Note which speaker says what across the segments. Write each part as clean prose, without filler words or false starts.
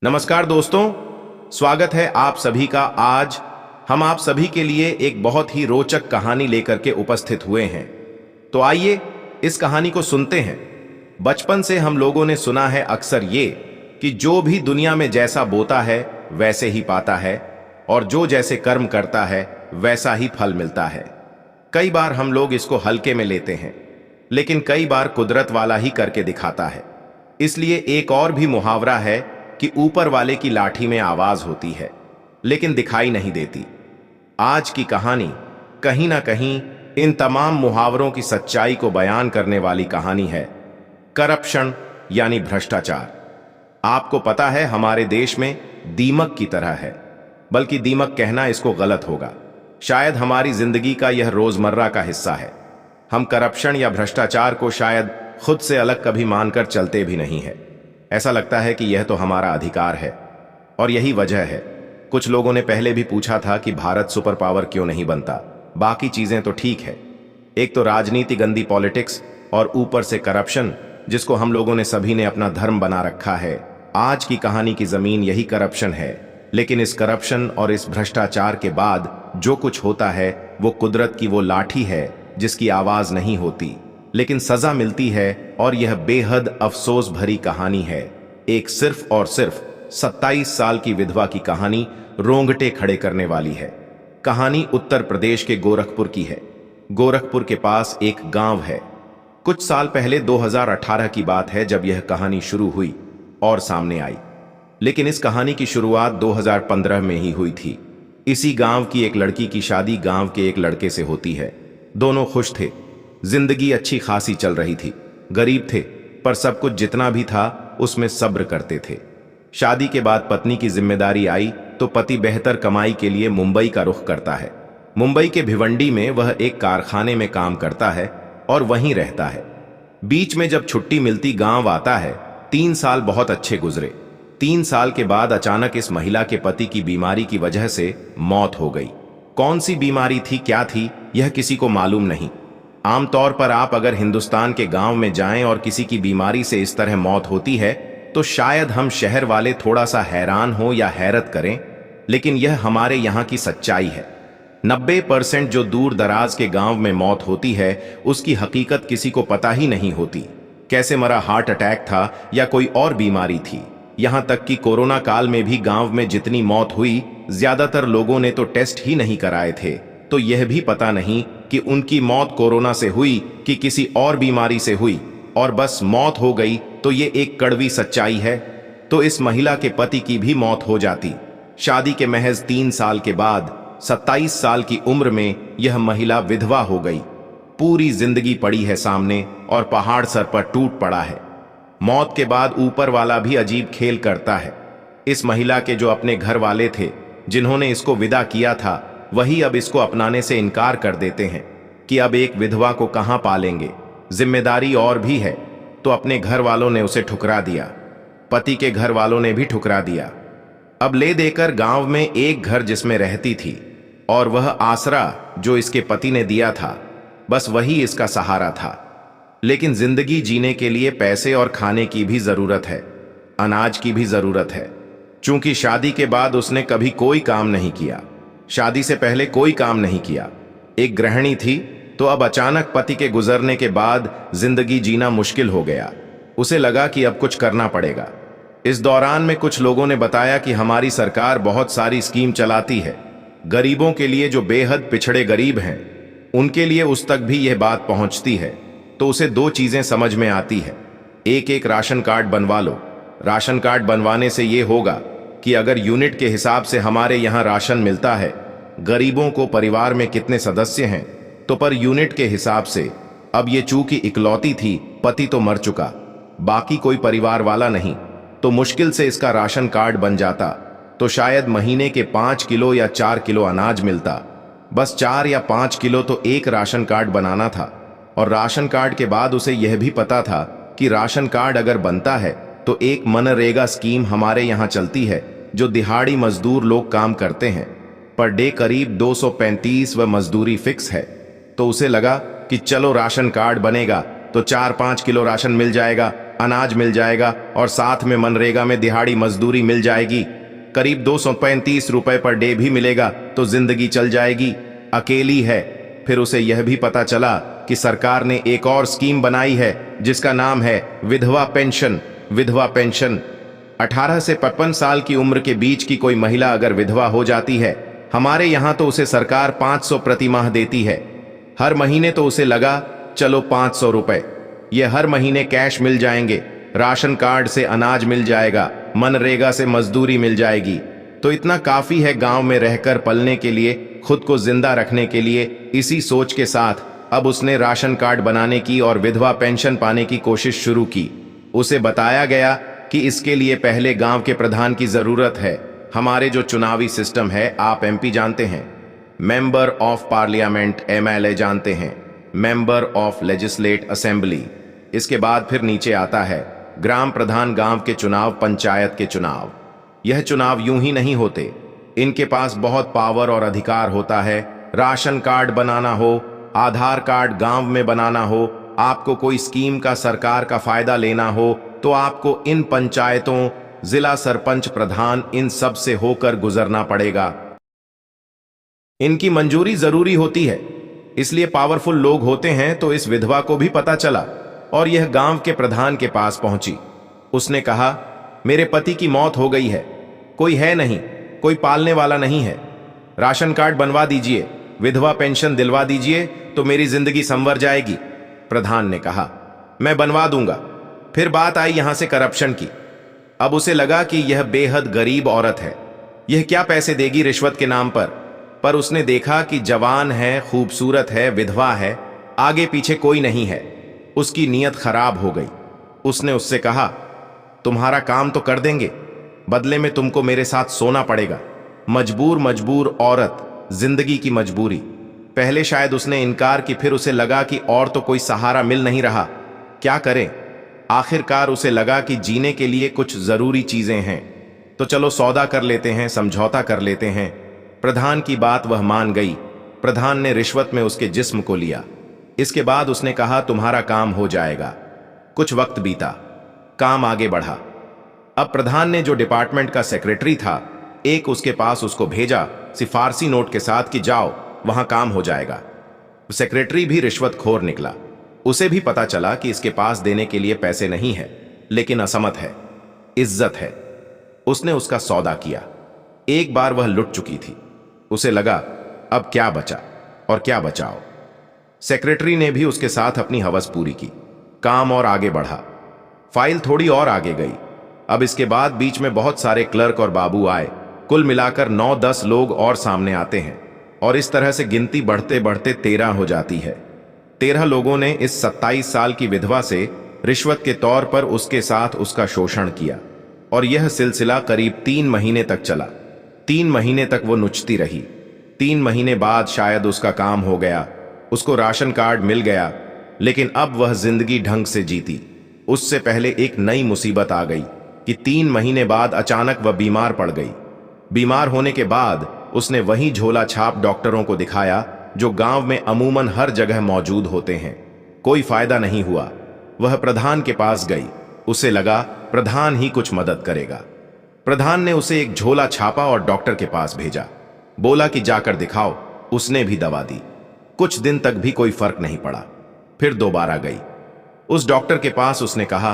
Speaker 1: नमस्कार दोस्तों, स्वागत है आप सभी का। आज हम आप सभी के लिए एक बहुत ही रोचक कहानी लेकर के उपस्थित हुए हैं। तो आइए इस कहानी को सुनते हैं। बचपन से हम लोगों ने सुना है अक्सर ये कि जो भी दुनिया में जैसा बोता है वैसे ही पाता है, और जो जैसे कर्म करता है वैसा ही फल मिलता है। कई बार हम लोग इसको हल्के में लेते हैं, लेकिन कई बार कुदरत वाला ही करके दिखाता है। इसलिए एक और भी मुहावरा है कि ऊपर वाले की लाठी में आवाज होती है लेकिन दिखाई नहीं देती। आज की कहानी कहीं ना कहीं इन तमाम मुहावरों की सच्चाई को बयान करने वाली कहानी है। करप्शन यानी भ्रष्टाचार। आपको पता है हमारे देश में दीमक की तरह है, बल्कि दीमक कहना इसको गलत होगा। शायद हमारी जिंदगी का यह रोजमर्रा का हिस्सा है। हम करप्शन या भ्रष्टाचार को शायद खुद से अलग कभी मानकर चलते भी नहीं है। ऐसा लगता है कि यह तो हमारा अधिकार है, और यही वजह है। कुछ लोगों ने पहले भी पूछा था कि भारत सुपर पावर क्यों नहीं बनता। बाकी चीजें तो ठीक है, एक तो राजनीति, गंदी पॉलिटिक्स, और ऊपर से करप्शन, जिसको हम लोगों ने सभी ने अपना धर्म बना रखा है। आज की कहानी की जमीन यही करप्शन है, लेकिन इस करप्शन और इस भ्रष्टाचार के बाद जो कुछ होता है वो कुदरत की वो लाठी है जिसकी आवाज नहीं होती, लेकिन सजा मिलती है। और यह बेहद अफसोस भरी कहानी है। एक सिर्फ और सिर्फ 27 साल की विधवा की कहानी रोंगटे खड़े करने वाली है। कहानी उत्तर प्रदेश के गोरखपुर की है। गोरखपुर के पास एक गांव है। कुछ साल पहले 2018 की बात है जब यह कहानी शुरू हुई और सामने आई, लेकिन इस कहानी की शुरुआत 2015 में ही हुई थी। इसी गांव की एक लड़की की शादी गांव के एक लड़के से होती है। दोनों खुश थे, जिंदगी अच्छी खासी चल रही थी। गरीब थे, पर सब कुछ जितना भी था उसमें सब्र करते थे। शादी के बाद पत्नी की जिम्मेदारी आई तो पति बेहतर कमाई के लिए मुंबई का रुख करता है। मुंबई के भिवंडी में वह एक कारखाने में काम करता है और वहीं रहता है। बीच में जब छुट्टी मिलती गांव आता है। 3 साल बहुत अच्छे गुजरे। 3 साल के बाद अचानक इस महिला के पति की बीमारी की वजह से मौत हो गई। कौन सी बीमारी थी, क्या थी, यह किसी को मालूम नहीं। आमतौर पर आप अगर हिंदुस्तान के गांव में जाएं और किसी की बीमारी से इस तरह मौत होती है तो शायद हम शहर वाले थोड़ा सा हैरान हो या हैरत करें, लेकिन यह हमारे यहाँ की सच्चाई है। 90% जो दूर दराज के गांव में मौत होती है उसकी हकीकत किसी को पता ही नहीं होती। कैसे मरा, हार्ट अटैक था या कोई और बीमारी थी। यहां तक कि कोरोना काल में भी गांव में जितनी मौत हुई, ज्यादातर लोगों ने तो टेस्ट ही नहीं कराए थे, तो यह भी पता नहीं कि उनकी मौत कोरोना से हुई कि किसी और बीमारी से हुई, और बस मौत हो गई। तो ये एक कड़वी सच्चाई है। तो इस महिला के पति की भी मौत हो जाती। शादी के महज 3 साल के बाद 27 साल की उम्र में यह महिला विधवा हो गई। पूरी जिंदगी पड़ी है सामने और पहाड़ सर पर टूट पड़ा है। मौत के बाद ऊपर वाला भी अजीब खेल करता है। इस महिला के जो अपने घर वाले थे, जिन्होंने इसको विदा किया था, वही अब इसको अपनाने से इनकार कर देते हैं कि अब एक विधवा को कहां पालेंगे, जिम्मेदारी और भी है। तो अपने घर वालों ने उसे ठुकरा दिया, पति के घर वालों ने भी ठुकरा दिया। अब ले देकर गांव में एक घर जिसमें रहती थी, और वह आसरा जो इसके पति ने दिया था, बस वही इसका सहारा था। लेकिन जिंदगी जीने के लिए पैसे और खाने की भी जरूरत है, अनाज की भी जरूरत है। चूंकि शादी के बाद उसने कभी कोई काम नहीं किया, शादी से पहले कोई काम नहीं किया, एक गृहिणी थी, तो अब अचानक पति के गुजरने के बाद जिंदगी जीना मुश्किल हो गया। उसे लगा कि अब कुछ करना पड़ेगा। इस दौरान में कुछ लोगों ने बताया कि हमारी सरकार बहुत सारी स्कीम चलाती है गरीबों के लिए, जो बेहद पिछड़े गरीब हैं उनके लिए उस तक भी यह बात पहुंचती है। तो उसे 2 चीजें समझ में आती है। एक राशन कार्ड बनवा लो। राशन कार्ड बनवाने से यह होगा कि अगर यूनिट के हिसाब से हमारे यहाँ राशन मिलता है, गरीबों को परिवार में कितने सदस्य हैं, तो पर यूनिट के हिसाब से। अब ये चूंकि इकलौती थी, पति तो मर चुका, बाकी कोई परिवार वाला नहीं, तो मुश्किल से इसका राशन कार्ड बन जाता तो शायद महीने के 5 किलो या 4 किलो अनाज मिलता। बस 4 या 5 किलो तो एक राशन कार्ड बनाना था। और राशन कार्ड के बाद उसे यह भी पता था कि राशन कार्ड अगर बनता है तो एक मनरेगा स्कीम हमारे यहाँ चलती है, जो दिहाड़ी मजदूर लोग काम करते हैं। पर डे करीब 235 व मजदूरी फिक्स है। तो उसे लगा कि चलो राशन कार्ड बनेगा तो 4-5 किलो राशन मिल जाएगा, अनाज मिल जाएगा और साथ में मनरेगा में दिहाड़ी मजदूरी मिल जाएगी। करीब 235 रुपए पर डे भी मिलेगा तो जिंदगी चल जाएगी। अकेली है। फिर उसे यह भी पता चला कि सरकार ने एक और स्कीम बनाई है जिसका नाम है विधवा पेंशन। विधवा पेंशन 18 से 55 साल की उम्र के बीच की कोई महिला अगर विधवा हो जाती है, हमारे यहां तो उसे सरकार 500 प्रति माह देती है। हर महीने तो उसे लगा चलो 500 रुपए, ये हर महीने कैश मिल जाएंगे, राशन कार्ड से अनाज मिल जाएगा, मनरेगा से मजदूरी मिल जाएगी, तो इतना काफी है गांव में रहकर पलने के लिए, खुद को जिंदा रखने के लिए। इसी सोच के साथ अब उसने राशन कार्ड बनाने की और विधवा पेंशन पाने की कोशिश शुरू की। उसे बताया गया कि इसके लिए पहले गांव के प्रधान की जरूरत है। हमारे जो चुनावी सिस्टम है, आप एमपी जानते हैं, मेंबर ऑफ पार्लियामेंट एमएलए जानते हैं, मेंबर ऑफ लेजिस्लेट असेंबली। इसके बाद फिर नीचे आता है ग्राम प्रधान, गांव के चुनाव, पंचायत के चुनाव। यह चुनाव यूं ही नहीं होते, इनके पास बहुत पावर और अधिकार होता है। राशन कार्ड बनाना हो, आधार कार्ड गांव में बनाना हो, आपको कोई स्कीम का, सरकार का फायदा लेना हो, तो आपको इन पंचायतों, जिला सरपंच, प्रधान, इन सब से होकर गुजरना पड़ेगा। इनकी मंजूरी जरूरी होती है, इसलिए पावरफुल लोग होते हैं। तो इस विधवा को भी पता चला और यह गांव के प्रधान के पास पहुंची। उसने कहा, मेरे पति की मौत हो गई है, कोई है नहीं, कोई पालने वाला नहीं है, राशन कार्ड बनवा दीजिए, विधवा पेंशन दिलवा दीजिए तो मेरी जिंदगी संवर जाएगी। प्रधान ने कहा, मैं बनवा दूंगा। फिर बात आई यहां से करप्शन की। अब उसे लगा कि यह बेहद गरीब औरत है, यह क्या पैसे देगी रिश्वत के नाम पर उसने देखा कि जवान है, खूबसूरत है, विधवा है, आगे पीछे कोई नहीं है। उसकी नीयत खराब हो गई। उसने उससे कहा, तुम्हारा काम तो कर देंगे, बदले में तुमको मेरे साथ सोना पड़ेगा। मजबूर औरत, जिंदगी की मजबूरी। पहले शायद उसने इनकार की, फिर उसे लगा कि और तो कोई सहारा मिल नहीं रहा, क्या करें। आखिरकार उसे लगा कि जीने के लिए कुछ जरूरी चीजें हैं, तो चलो सौदा कर लेते हैं, समझौता कर लेते हैं। प्रधान की बात वह मान गई। प्रधान ने रिश्वत में उसके जिस्म को लिया। इसके बाद उसने कहा, तुम्हारा काम हो जाएगा। कुछ वक्त बीता, काम आगे बढ़ा। अब प्रधान ने जो डिपार्टमेंट का सेक्रेटरी था, एक उसके पास उसको भेजा सिफारसी नोट के साथ कि जाओ, वहां काम हो जाएगा। सेक्रेटरी भी रिश्वतखोर निकला। उसे भी पता चला कि इसके पास देने के लिए पैसे नहीं है, लेकिन असमत है, इज्जत है। उसने उसका सौदा किया। एक बार वह लुट चुकी थी। उसे लगा, अब क्या बचा और क्या बचाओ। सेक्रेटरी ने भी उसके साथ अपनी हवस पूरी की। काम और आगे बढ़ा। फाइल थोड़ी और आगे गई। अब इसके बाद बीच में बहुत सारे क्लर्क और बाबू आए। कुल मिलाकर 9-10 लोग और सामने आते हैं और इस तरह से गिनती बढ़ते बढ़ते 13 हो जाती है। 13 लोगों ने इस 27 साल की विधवा से रिश्वत के तौर पर उसके साथ उसका शोषण किया और यह सिलसिला करीब 3 महीने तक चला। 3 महीने तक वो नुचती रही। 3 महीने बाद शायद उसका काम हो गया, उसको राशन कार्ड मिल गया, लेकिन अब वह जिंदगी ढंग से जीती। उससे पहले एक नई मुसीबत आ गई कि 3 महीने बाद अचानक वह बीमार पड़ गई। बीमार होने के बाद उसने वही झोला छाप डॉक्टरों को दिखाया जो गांव में अमूमन हर जगह मौजूद होते हैं। कोई फायदा नहीं हुआ। वह प्रधान के पास गई। उसे लगा प्रधान ही कुछ मदद करेगा। प्रधान ने उसे एक झोला छापा और डॉक्टर के पास भेजा। बोला कि जाकर दिखाओ। उसने भी दवा दी। कुछ दिन तक भी कोई फर्क नहीं पड़ा। फिर दोबारा गई। उस डॉक्टर के पास उसने कहा,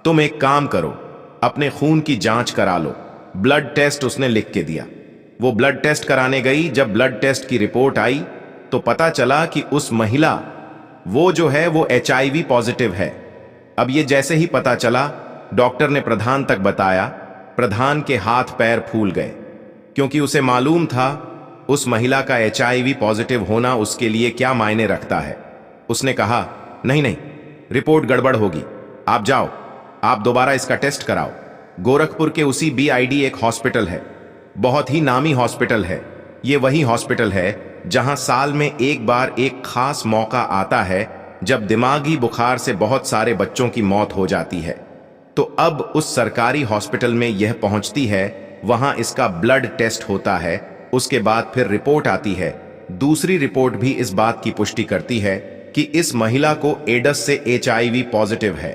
Speaker 1: तुम एक काम करो, अपने खून की जांच करा लो। ब्लड टेस्ट उसने लिख के दिया। वो ब्लड टेस्ट कराने गई। जब ब्लड टेस्ट की रिपोर्ट आई तो पता चला कि उस महिला, वो जो है वो HIV पॉजिटिव है। अब ये जैसे ही पता चला, डॉक्टर ने प्रधान तक बताया। प्रधान के हाथ पैर फूल गए, क्योंकि उसे मालूम था उस महिला का HIV पॉजिटिव होना उसके लिए क्या मायने रखता है। उसने कहा, नहीं, रिपोर्ट गड़बड़ होगी, आप जाओ, आप दोबारा इसका टेस्ट कराओ। गोरखपुर के उसी BID एक हॉस्पिटल है, बहुत ही नामी हॉस्पिटल है। ये वही हॉस्पिटल है जहां साल में एक बार एक खास मौका आता है जब दिमागी बुखार से बहुत सारे बच्चों की मौत हो जाती है। तो अब उस सरकारी हॉस्पिटल में यह पहुंचती है, वहां इसका ब्लड टेस्ट होता है। उसके बाद फिर रिपोर्ट आती है। दूसरी रिपोर्ट भी इस बात की पुष्टि करती है कि इस महिला को एड्स से HIV पॉजिटिव है।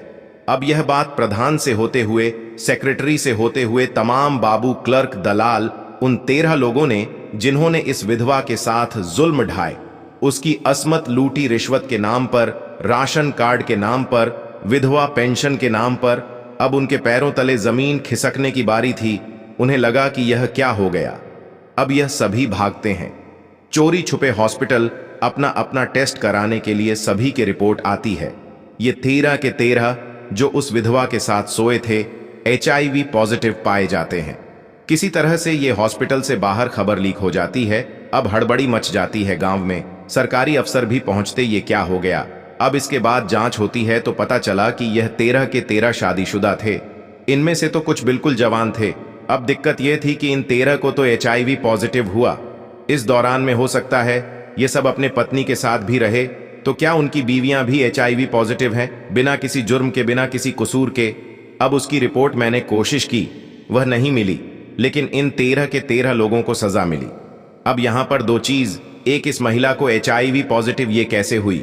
Speaker 1: अब यह बात प्रधान से होते हुए, सेक्रेटरी से होते हुए तमाम बाबू, क्लर्क, दलाल, उन 13 लोगों ने जिन्होंने इस विधवा के साथ जुल्म ढाए, उसकी असमत लूटी रिश्वत के नाम पर, राशन कार्ड के नाम पर, विधवा पेंशन के नाम पर, अब उनके पैरों तले जमीन खिसकने की बारी थी। उन्हें लगा कि यह क्या हो गया। अब यह सभी भागते हैं। चोरी छुपे हॉस्पिटल अपना अपना टेस्ट कराने के लिए सभी की रिपोर्ट आती है। ये 13 के 13 जो उस विधवा के साथ सोए थे HIV पॉजिटिव पाए जाते हैं। किसी तरह से ये हॉस्पिटल से बाहर खबर लीक हो जाती है। अब हड़बड़ी मच जाती है गांव में। सरकारी अफसर भी पहुंचते ये क्या हो गया। अब इसके बाद जांच होती है तो पता चला कि यह 13 के 13 शादीशुदा थे। इनमें से तो कुछ बिल्कुल जवान थे। अब दिक्कत यह थी कि इन 13 को तो HIV पॉजिटिव हुआ। इस दौरान में हो सकता है ये सब अपने पत्नी के साथ भी रहे, तो क्या उनकी बीवियां भी HIV पॉजिटिव हैं, बिना किसी जुर्म के, बिना किसी कसूर के। अब उसकी रिपोर्ट मैंने कोशिश की, वह नहीं मिली, लेकिन इन 13 के 13 लोगों को सजा मिली। अब यहां पर दो चीज, एक, इस महिला को HIV पॉजिटिव ये कैसे हुई।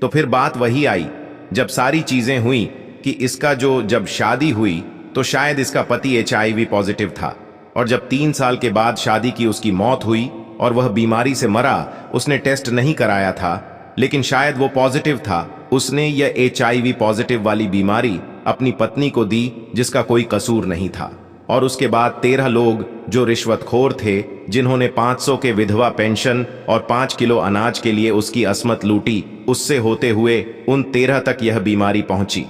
Speaker 1: तो फिर बात वही आई जब सारी चीजें हुई कि इसका जब शादी हुई तो शायद इसका पति HIV पॉजिटिव था, और जब 3 साल के बाद शादी की उसकी मौत हुई और वह बीमारी से मरा, उसने टेस्ट नहीं कराया था, लेकिन शायद वो पॉजिटिव था। उसने यह HIV पॉजिटिव वाली बीमारी अपनी पत्नी को दी जिसका कोई कसूर नहीं था। और उसके बाद 13 लोग जो रिश्वतखोर थे, जिन्होंने 500 के विधवा पेंशन और 5 किलो अनाज के लिए उसकी असमत लूटी, उससे होते हुए उन 13 तक यह बीमारी पहुंची।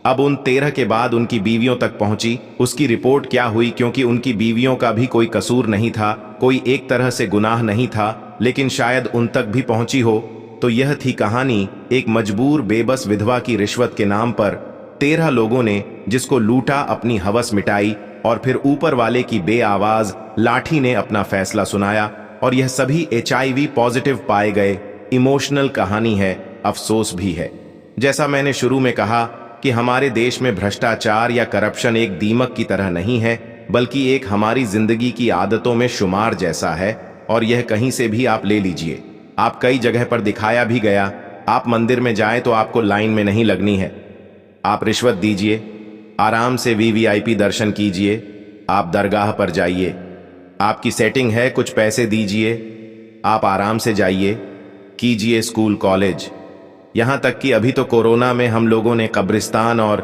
Speaker 1: अब उन 13 के बाद उनकी बीवियों तक पहुंची। उसकी रिपोर्ट क्या हुई, क्योंकि उनकी बीवियों का भी कोई कसूर नहीं था, कोई एक तरह से गुनाह नहीं था, लेकिन शायद उन तक भी पहुंची हो। तो यह थी कहानी एक मजबूर बेबस विधवा की रिश्वत के नाम पर 13 लोगों ने जिसको लूटा, अपनी हवस मिटाई, और फिर ऊपर वाले की बेआवाज लाठी ने अपना फैसला सुनाया, और यह सभी HIV पॉजिटिव पाए गए। इमोशनल कहानी है, अफसोस भी है। जैसा मैंने शुरू में कहा कि हमारे देश में भ्रष्टाचार या करप्शन एक दीमक की तरह नहीं है, बल्कि एक हमारी जिंदगी की आदतों में शुमार जैसा है। और यह कहीं से भी आप ले लीजिए, आप कई जगह पर दिखाया भी गया। आप मंदिर में जाएं तो आपको लाइन में नहीं लगनी है, आप रिश्वत दीजिए, आराम से VVIP दर्शन कीजिए। आप दरगाह पर जाइए, आपकी सेटिंग है, कुछ पैसे दीजिए, आप आराम से जाइए, कीजिए स्कूल कॉलेज। यहां तक कि अभी तो कोरोना में हम लोगों ने कब्रिस्तान और